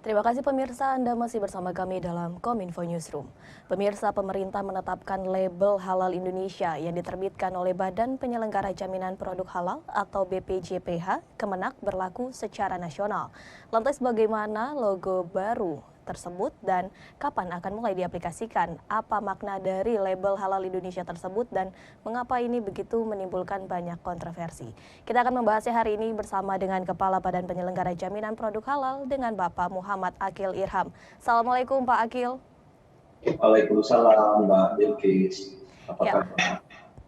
Terima kasih pemirsa, Anda masih bersama kami dalam Kominfo Newsroom. Pemirsa, pemerintah menetapkan label halal Indonesia yang diterbitkan oleh Badan Penyelenggara Jaminan Produk Halal atau BPJPH Kemenak berlaku secara nasional. Lantas bagaimana logo baru tersebut dan kapan akan mulai diaplikasikan? Apa makna dari label halal Indonesia tersebut dan mengapa ini begitu menimbulkan banyak kontroversi? Kita akan membahasnya hari ini bersama dengan Kepala Badan Penyelenggara Jaminan Produk Halal dengan Bapak Muhammad Akil Irham. Assalamualaikum Pak Akil. Waalaikumsalam Mbak Bilkis. Apa kabar?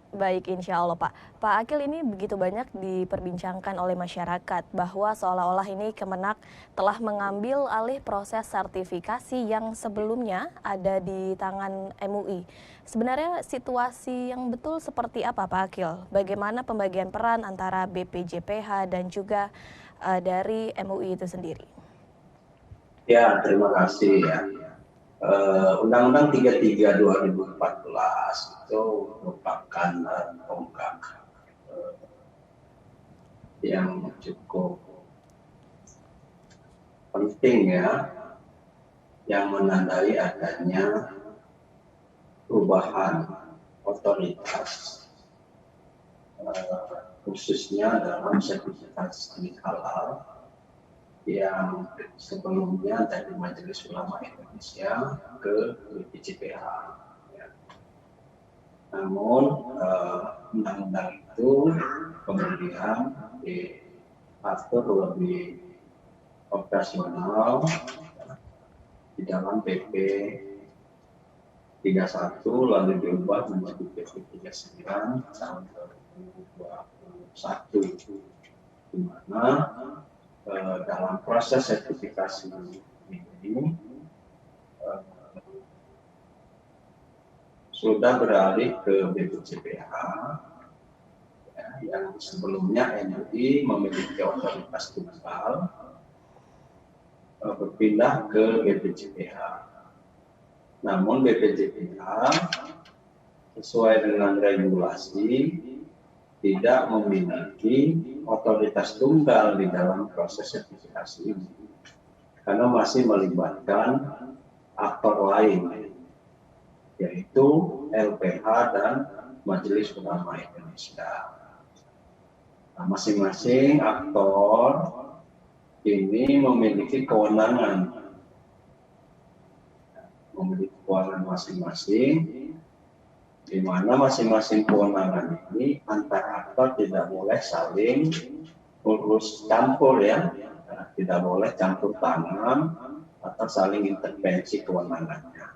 Baik, insya Allah Pak. Pak Akil, ini begitu banyak diperbincangkan oleh masyarakat bahwa seolah-olah ini Kemenak telah mengambil alih proses sertifikasi yang sebelumnya ada di tangan MUI. Sebenarnya situasi yang betul seperti apa Pak Akil? Bagaimana pembagian peran antara BPJPH dan juga dari MUI itu sendiri? Ya, terima kasih ya. Undang-Undang 33 2014 itu merupakan tonggak yang cukup penting ya, yang menandai adanya perubahan otoritas khususnya dalam sertifikasi halal yang sebelumnya dari Majelis Ulama Indonesia ke BPJPH. Namun undang-undang itu kemudian diatur lebih operasional di dalam PP 31 lalu diubah menjadi PP 39 tahun 2021, di mana dalam proses sertifikasi ini sudah beralih ke BPJPH ya, yang sebelumnya MUI memiliki otoritas tunggal berpindah ke BPJPH. Namun BPJPH sesuai dengan regulasi tidak memiliki otoritas tunggal di dalam proses sertifikasi ini karena masih melibatkan aktor lain yaitu LPH dan Majelis Ulama Indonesia. Nah, masing-masing aktor ini memiliki kewenangan masing-masing, di mana masing-masing kewenangan ini antar aktor tidak boleh saling urus campur ya, tidak boleh campur tangan atau saling intervensi kewenangannya.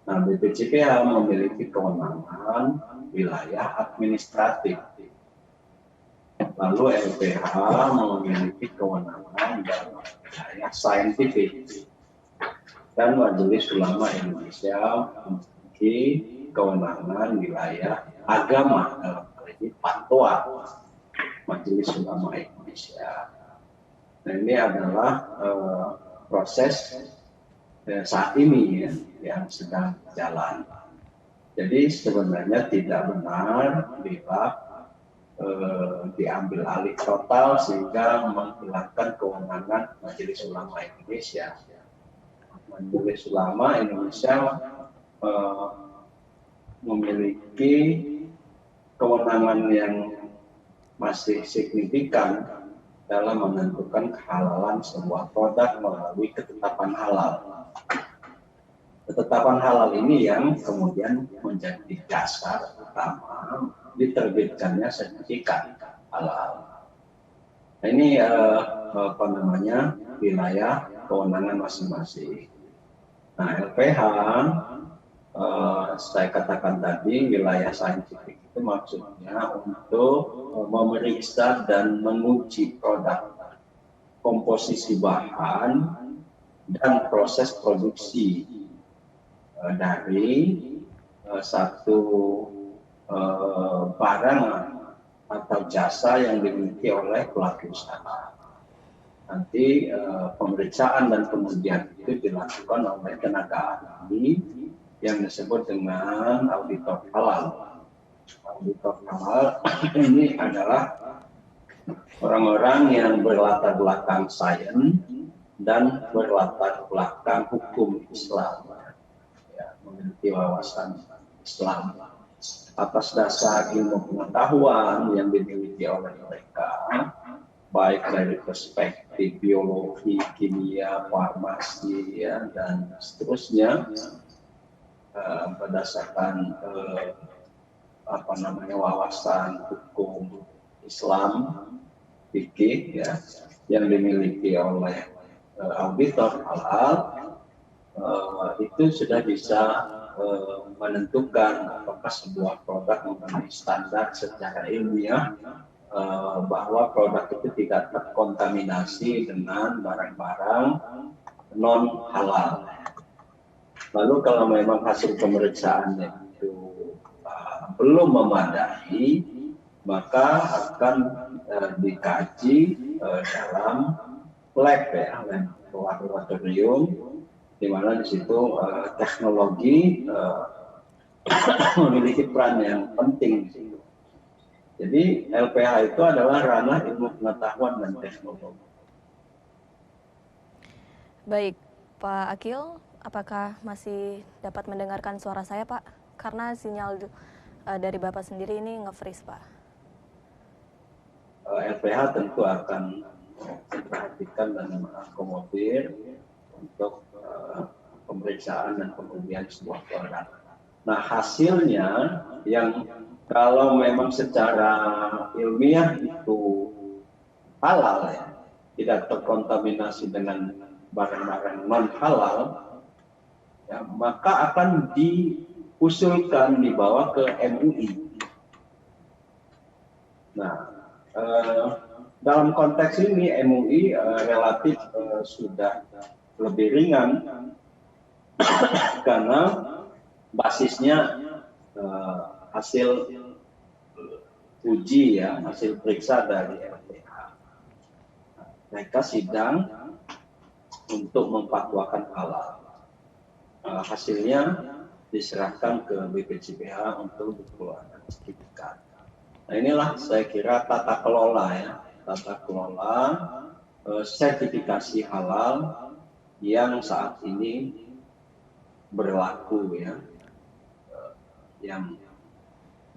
Nah, BPJPH memiliki kewenangan wilayah administratif, lalu LPH memiliki kewenangan dalam wilayah saintifik, dan Majelis Ulama Indonesia memiliki kewenangan wilayah agama, dalam hal ini fatwa Majelis Ulama Indonesia. Nah, ini adalah proses saat ini ya, yang sedang jalan. Jadi sebenarnya tidak benar bila diambil alih total sehingga menghilangkan kewenangan Majelis Ulama Indonesia. Majelis Ulama Indonesia memiliki kewenangan yang masih signifikan dalam menentukan kehalalan sebuah produk melalui ketetapan halal. Ketetapan halal ini yang kemudian menjadi dasar utama diterbitkannya sertifikat halal. Nah, ini wilayah kewenangan masing-masing. Nah, LPH saya katakan tadi wilayah saintifik itu maksudnya untuk memeriksa dan menguji produk, komposisi bahan dan proses produksi dari satu barang atau jasa yang dimiliki oleh pelaku usaha. Nanti pemeriksaan dan kemudian itu dilakukan oleh tenaga ahli yang disebut dengan auditor halal. Auditor halal ini adalah orang-orang yang berlatar belakang sains dan berlatar belakang hukum Islam, ya, memiliki wawasan Islam. Atas dasar ilmu pengetahuan yang dimiliki oleh mereka, baik dari perspektif biologi, kimia, farmasi, ya, dan seterusnya, berdasarkan wawasan hukum Islam, fikih, ya, yang dimiliki oleh auditor halal, itu sudah bisa menentukan apakah sebuah produk memenuhi standar secara ilmiah, bahwa produk itu tidak terkontaminasi dengan barang-barang non halal. Lalu kalau memang hasil pemeriksaannya itu belum memadai, maka akan dikaji dalam lab, ya, laboratorium, di mana di situ teknologi memiliki peran yang penting. Jadi LPH itu adalah ranah ilmu pengetahuan dan teknologi. Baik, Pak Akil, apakah masih dapat mendengarkan suara saya, Pak? Karena sinyal dari Bapak sendiri ini nge-freeze, Pak. LPH tentu akan memperhatikan dan mengakomodir untuk pemeriksaan dan kemudian sebuah produk. Nah, hasilnya yang kalau memang secara ilmiah itu halal, ya, tidak terkontaminasi dengan barang-barang non halal, ya, maka akan diusulkan dibawa ke MUI. Nah, dalam konteks ini MUI relatif sudah lebih ringan karena basisnya hasil uji, ya, hasil periksa dari LPH. Mereka sidang untuk memfatwakan halal. Hasilnya diserahkan ke BPJPH untuk dikeluarkan sertifikat. Nah, inilah saya kira tata kelola, ya, tata kelola sertifikasi halal yang saat ini berlaku, ya, yang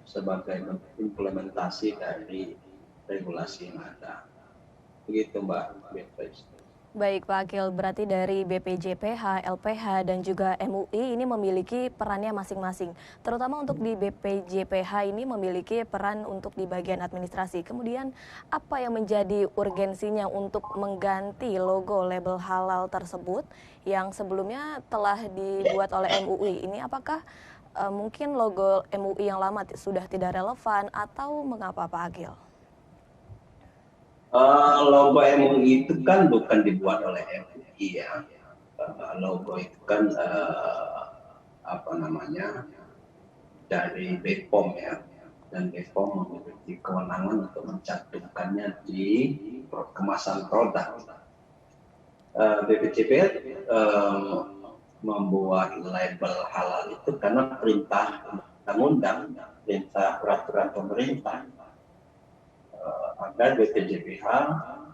sebagai implementasi dari regulasi yang ada. Begitu, Mbak Beatrice. Baik, Pak Akil, berarti dari BPJPH, LPH, dan juga MUI ini memiliki perannya masing-masing. Terutama untuk di BPJPH ini memiliki peran untuk di bagian administrasi. Kemudian apa yang menjadi urgensinya untuk mengganti logo label halal tersebut yang sebelumnya telah dibuat oleh MUI? Ini apakah mungkin logo MUI yang lama sudah tidak relevan atau mengapa, Pak Akil? Logo MUI itu kan bukan dibuat oleh MUI, ya. Logo itu kan dari BPOM, ya, dan BPOM memiliki kewenangan untuk mencantumkannya di kemasan produk. BPJP membuat label halal itu karena perintah undang-undang, perintah peraturan pemerintah, agar BPJPH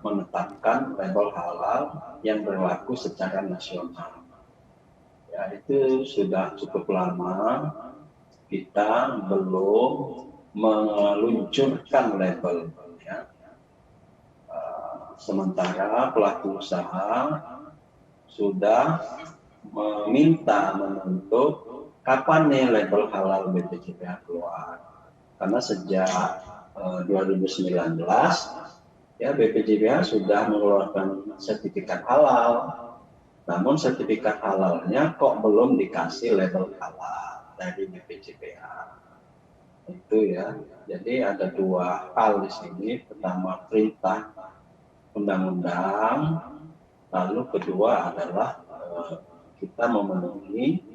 menetapkan label halal yang berlaku secara nasional. Ya, itu sudah cukup lama kita belum meluncurkan label, ya. Sementara pelaku usaha sudah menuntut kapan nih label halal BPJPH keluar. Karena sejak 2019, ya, BPJPH sudah mengeluarkan sertifikat halal, namun sertifikat halalnya kok belum dikasih label halal dari BPJPH. Itu, ya. Jadi ada dua hal di sini. Pertama, perintah undang-undang, lalu kedua adalah kita memenuhi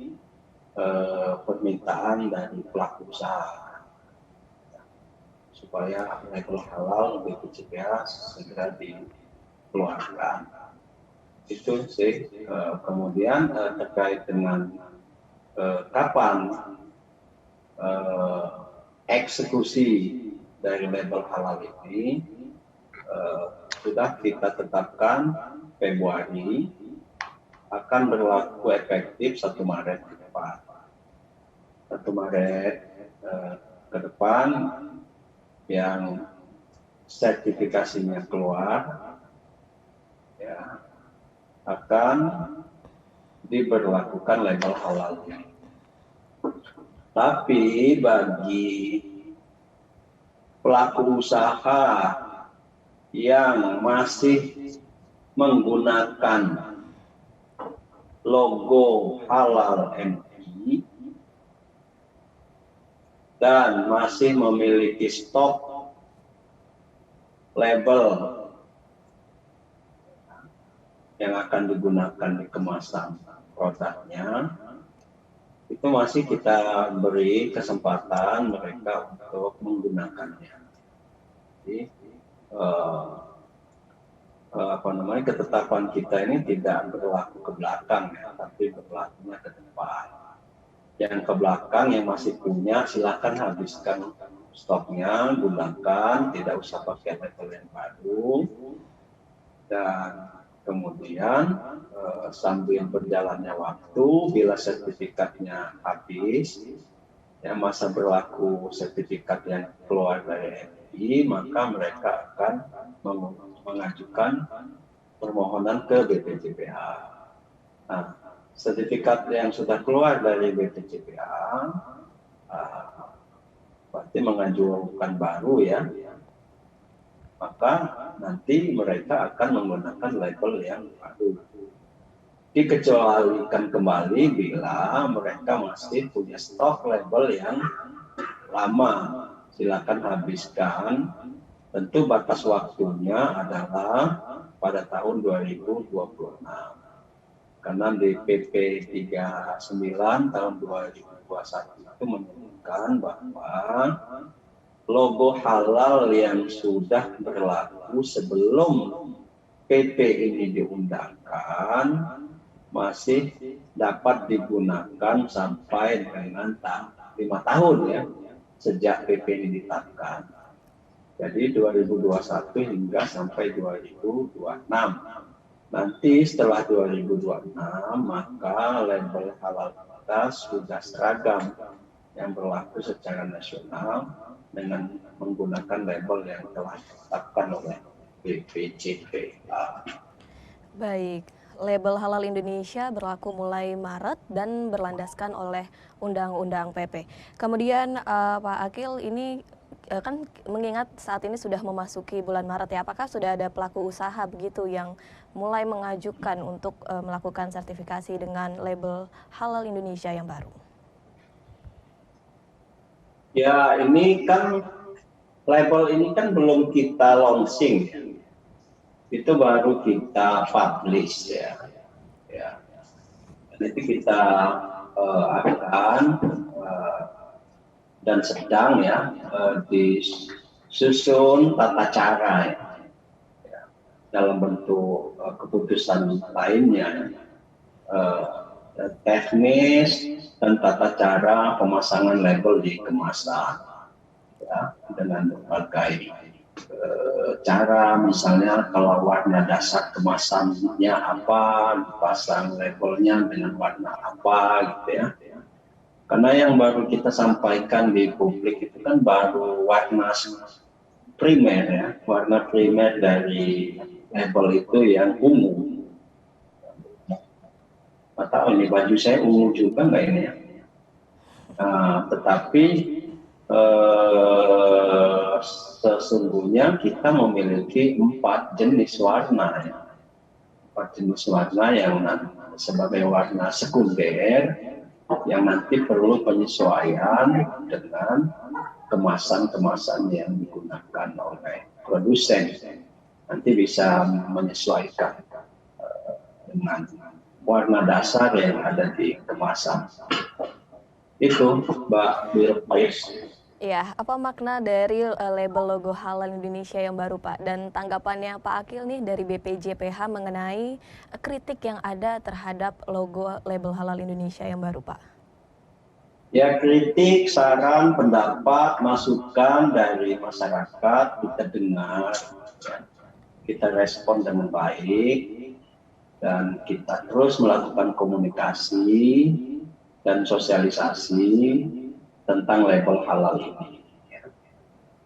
permintaan dari pelaku usaha supaya label halal BPJPH segera dikeluarkan. Itu sih. Kemudian terkait dengan kapan eksekusi dari label halal ini sudah kita tetapkan Februari akan berlaku efektif 1 Maret ke depan. 1 Maret ke depan yang sertifikasinya keluar ya, akan diberlakukan label halal. Tapi bagi pelaku usaha yang masih menggunakan logo halal MI dan masih memiliki stok label yang akan digunakan di kemasan produknya, itu masih kita beri kesempatan mereka untuk menggunakannya. Jadi, ketetapan kita ini tidak berlaku ke belakang ya, tapi berlakunya ke depan. Yang ke belakang yang masih punya silakan habiskan stoknya, gunakan, tidak usah pakai label yang baru. Dan kemudian sambil berjalannya waktu, bila sertifikatnya habis, ya masa berlaku sertifikat yang keluar dari MI, maka mereka akan mengajukan permohonan ke BPJPH. Nah, sertifikat yang sudah keluar dari BPJPH berarti mengajukan baru ya, maka nanti mereka akan menggunakan label yang baru. Dikecualikan kembali bila mereka masih punya stok label yang lama, silakan habiskan. Tentu batas waktunya adalah pada tahun 2026. Karena di PP 39 tahun 2021 itu menyebutkan bahwa logo halal yang sudah berlaku sebelum PP ini diundangkan masih dapat digunakan sampai dengan 5 tahun ya, sejak PP ini ditetapkan. Jadi 2021 hingga sampai 2026. Nanti setelah 2026 maka label halal kita sudah seragam yang berlaku secara nasional dengan menggunakan label yang telah ditetapkan oleh BPJPH. Baik, label halal Indonesia berlaku mulai Maret dan berlandaskan oleh Undang-Undang PP. Kemudian Pak Akil, ini kan mengingat saat ini sudah memasuki bulan Maret ya, apakah sudah ada pelaku usaha begitu yang mulai mengajukan untuk melakukan sertifikasi dengan label halal Indonesia yang baru? Ya, ini kan label ini kan belum kita launching, itu baru kita publish ya. Nanti kita akan dan sedang ya disusun tata cara ya, dalam bentuk keputusan lainnya, teknis dan tata cara pemasangan label di kemasan ya, dengan berbagai cara, misalnya kalau warna dasar kemasannya apa, dipasang labelnya dengan warna apa gitu ya. Karena yang baru kita sampaikan di publik itu kan baru warna primer ya, warna primer dari label itu yang ungu. Nggak tahu ini baju saya ungu juga nggak ini ya. Tetapi sesungguhnya kita memiliki 4 jenis warna ya. 4 jenis warna yang sebagai warna sekunder yang nanti perlu penyesuaian dengan kemasan-kemasan yang digunakan oleh produsen. Nanti bisa menyesuaikan dengan warna dasar yang ada di kemasan. Itu Mbak Bilqis. Ya, apa makna dari label logo halal Indonesia yang baru Pak? Dan tanggapannya Pak Akil nih dari BPJPH mengenai kritik yang ada terhadap logo label halal Indonesia yang baru Pak? Ya, kritik, saran, pendapat, masukan dari masyarakat kita dengar, kita respon dengan baik. dan kita terus melakukan komunikasi dan sosialisasi tentang label halal ini.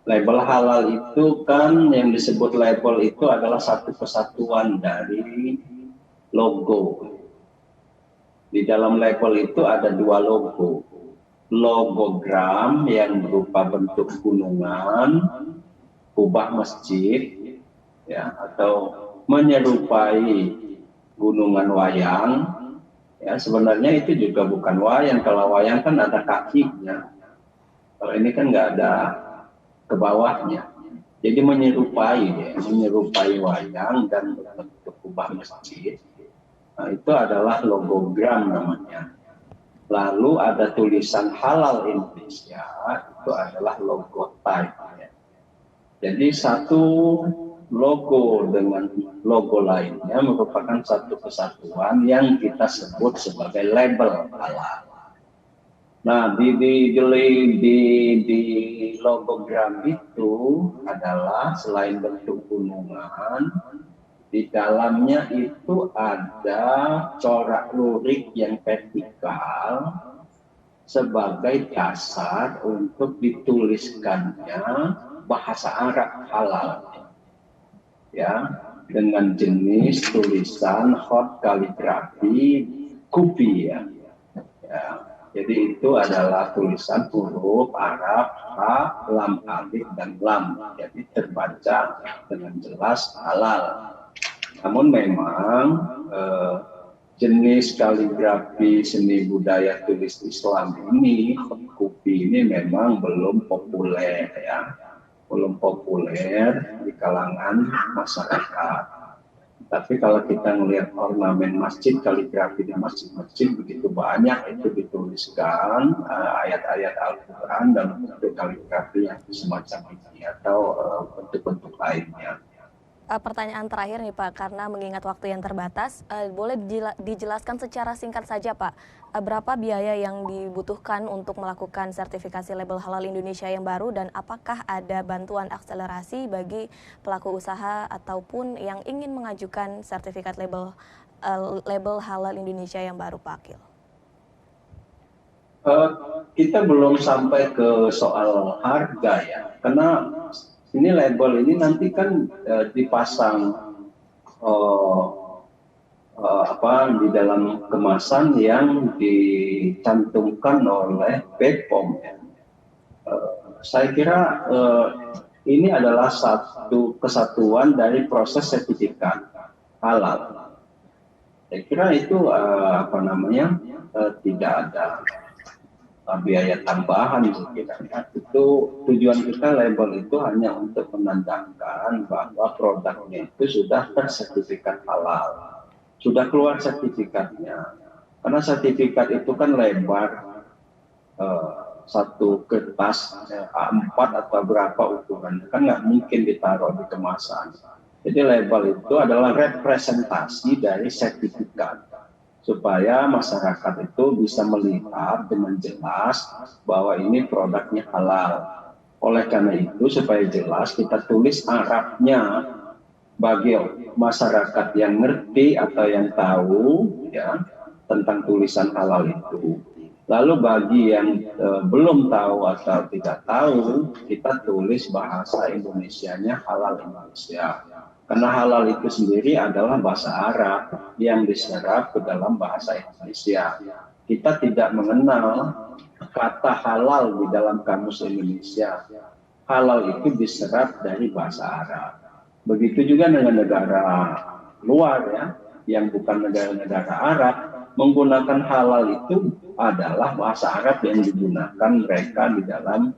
Label halal itu kan yang disebut label itu adalah satu kesatuan dari logo. Di dalam label itu ada dua logo. Logogram yang berupa bentuk gunungan, kubah masjid, ya, atau menyerupai gunungan wayang. Ya, sebenarnya itu juga bukan wayang. Kalau wayang kan ada kakinya. Kalau ini kan nggak ada ke bawahnya. Jadi menyerupai wayang dan bentuk kubah masjid. Nah, itu adalah logogram namanya. Lalu ada tulisan halal Indonesia, itu adalah logotype. Ya. Jadi satu logo dengan logo lainnya merupakan satu kesatuan yang kita sebut sebagai label halal. Nah, di logogram itu adalah selain bentuk gunungan, di dalamnya itu ada corak lurik yang vertikal sebagai dasar untuk dituliskannya bahasa Arab halal. Ya, dengan jenis tulisan hot kaligrafi kubi ya. Jadi itu adalah tulisan huruf Arab, ha, lam, alif, dan lam. Jadi terbaca dengan jelas halal. Namun memang jenis kaligrafi seni budaya tulis Islam ini, kubi ini memang belum populer ya. Belum populer di kalangan masyarakat. Tapi kalau kita melihat ornamen masjid, kaligrafi di masjid-masjid begitu banyak itu dituliskan ayat-ayat Al-Quran dalam bentuk kaligrafi yang semacam ini atau bentuk-bentuk lainnya. Pertanyaan terakhir nih Pak, karena mengingat waktu yang terbatas, boleh dijelaskan secara singkat saja Pak, berapa biaya yang dibutuhkan untuk melakukan sertifikasi label halal Indonesia yang baru dan apakah ada bantuan akselerasi bagi pelaku usaha ataupun yang ingin mengajukan sertifikat label halal Indonesia yang baru Pak Akil? Kita belum sampai ke soal harga ya, karena ini label ini nanti kan dipasang di dalam kemasan yang dicantumkan oleh BPOM. Ya. Saya kira ini adalah satu kesatuan dari proses sertifikat halal. Saya kira itu tidak ada biaya tambahan sekiranya. Itu tujuan kita label itu hanya untuk menandakan bahwa produknya itu sudah tersertifikat halal, sudah keluar sertifikatnya. Karena sertifikat itu kan lebar satu kertas A4 atau berapa ukurannya, kan nggak mungkin ditaruh di kemasan. Jadi label itu adalah representasi dari sertifikat, supaya masyarakat itu bisa melihat dengan jelas bahwa ini produknya halal. Oleh karena itu, supaya jelas kita tulis Arabnya bagi masyarakat yang ngerti atau yang tahu ya tentang tulisan halal itu. Lalu bagi yang belum tahu atau tidak tahu, kita tulis bahasa Indonesianya halal Indonesia. Karena halal itu sendiri adalah bahasa Arab yang diserap ke dalam bahasa Indonesia. Kita tidak mengenal kata halal di dalam kamus Indonesia. Halal itu diserap dari bahasa Arab. Begitu juga dengan negara luar ya, yang bukan negara-negara Arab, menggunakan halal itu adalah bahasa Arab yang digunakan mereka di dalam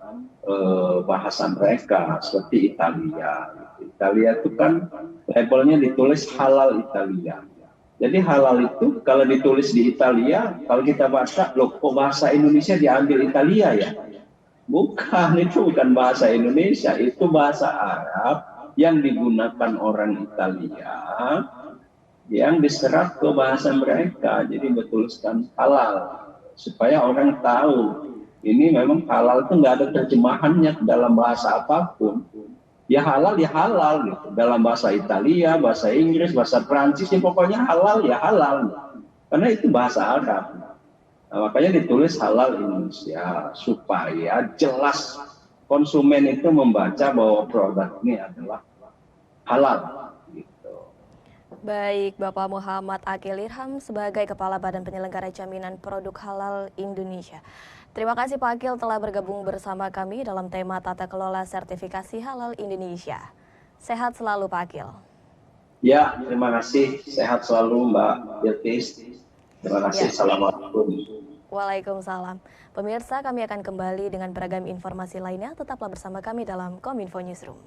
bahasa mereka, seperti Italia. Italia itu kan labelnya ditulis halal Italia. Jadi halal itu kalau ditulis di Italia, kalau kita baca, loh kok bahasa Indonesia diambil Italia ya? Bukan, itu bukan bahasa Indonesia, itu bahasa Arab yang digunakan orang Italia, yang diserap ke bahasa mereka. Jadi bertuliskan halal, supaya orang tahu ini memang halal itu nggak ada terjemahannya dalam bahasa apapun. ya halal gitu. Dalam bahasa Italia, bahasa Inggris, bahasa Prancis, ya pokoknya halal ya halal. Karena itu bahasa Arab. Nah, makanya ditulis halal Indonesia supaya jelas konsumen itu membaca bahwa produk ini adalah halal. Gitu. Baik, Bapak Muhammad Akil Irham sebagai Kepala Badan Penyelenggara Jaminan Produk Halal Indonesia. Terima kasih Pak Akil telah bergabung bersama kami dalam tema Tata Kelola Sertifikasi Halal Indonesia. Sehat selalu Pak Akil. Ya, terima kasih. Sehat selalu Mbak Bilqis. Terima kasih. Assalamualaikum. Waalaikumsalam. Pemirsa, kami akan kembali dengan beragam informasi lainnya. Tetaplah bersama kami dalam Kominfo Newsroom.